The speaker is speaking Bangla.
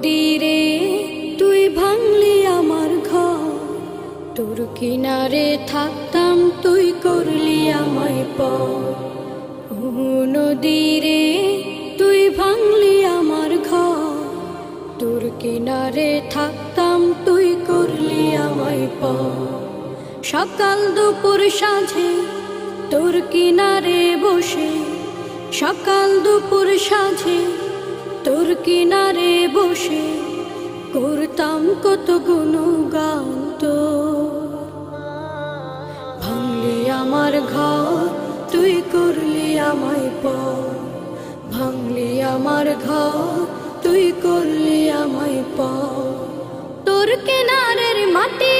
নদীরে তুই ভাঙলি আমার ঘর, তোর কিনারে থাকতাম তুই করলি আমায় পর। ও নদীরে তুই ভাঙলি আমার ঘর, তোর কিনারে থাকতাম তুই করলি আমায় পর। সকাল দুপুর সাঁঝে তোর কিনারে বসে, সকাল দুপুর সাঁঝে তোর কিনারে বসে করতাম কত গুণগান তোর। ভাঙলি আমার ঘর তুই করলি আমায় পর, ভাঙলি আমার ঘর তুই করলি আমায় পর। তোর কিনারের মাটি